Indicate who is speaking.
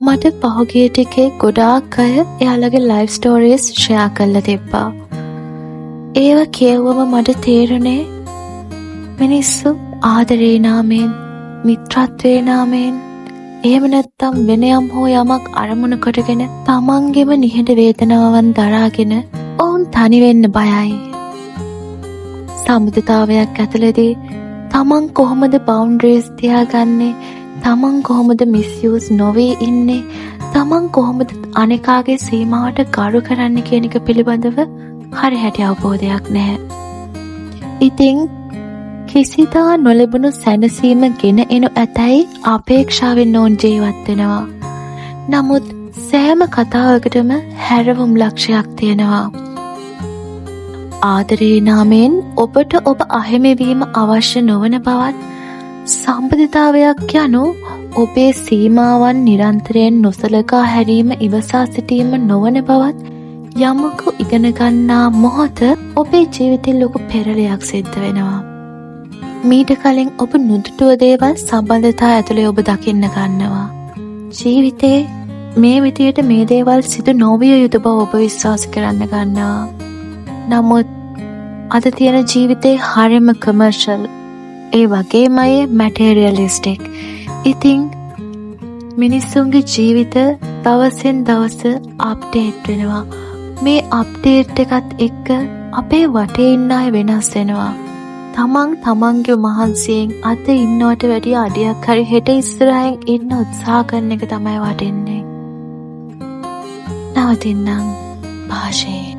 Speaker 1: මට පහුගිය ටිකේ ගොඩාක් අය එයාලගේ ලයිෆ් ස්ටෝරීස් ෂෙයා කරලා තිබ්බා. ඒවා කියවුවම මට තේරුණේ මිනිස්සු ආදරේ නාමයෙන්, මිත්‍රත්වයේ නාමයෙන්, එහෙම නැත්නම් වෙන යම් හෝ යමක් අරමුණු කොටගෙන තමන්ගේම නිහඬ වේදනාවන් දරාගෙන ඔවුන් තනි වෙන්න බයයි. සම්බන්ධතාවයක් ඇතුළේදී තමන් කොහොමද බවුන්ඩරිස් තියාගන්නේ? තමන් කොහොමද මිස්යූස් නොවී ඉන්නේ? තමන් කොහොමද අනෙකාගේ සීමාවට ගරු කරන්නේ කියන එක පිළිබඳව හරි හැටි අවබෝධයක් නැහැ. ඉතින් කිසිදා නොලැබුණු සැනසීම ගෙන එනු ඇතැයි අපේක්ෂාවෙන් ඔවුන් ජීවත් වෙනවා. නමුත් සෑම කතාවකටම හැරවුම් ලක්ෂයක් තියෙනවා. ආදරේ නාමයෙන් ඔබට ඔබ අහිමිවීම අවශ්‍ය නොවන බවත්, සම්බන්ධතාවයක් යනු ඔබේ සීමාවන් නිරන්තරයෙන් නොසලකා හැරීම, ඉවසා සිටීම නොවන බවත් යමකු ඉගෙන ගන්නා මොහොත ඔබේ ජීවිතේ ලොකු පෙරලියක් සිද්ධ වෙනවා. මීට කලින් ඔබ නුදුටුව දේවල් සම්බන්ධතා ඇතුලේ ඔබ දකින්න ගන්නවා. ජීවිතේ මේ විදියට මේ දේවල් සිදු නොවිය යුතු බව ඔබ විශ්වාස කරන්න ගන්නවා. නමුත් අද තියෙන ජීවිතේ හරිම කමර්ෂල්, ඒ වගේමයි මැටීරියලිස්ටික්. ඉතින් මිනිස්සුන්ගේ ජීවිත දවසින් දවස අප්ඩේට් වෙනවා. මේ අප්ඩේට් එකත් එක්ක අපේ වටේ ඉන්න අය වෙනස් වෙනවා. තමන්ගේ මහන්සියෙන් අද ඉන්නවට වැඩිය අඩියක් හරි හෙට ඉස්සරහින් ඉන්න උත්සාහ කරන එක තමයි වටින්නේ. නවතින්නම් භාෂේ.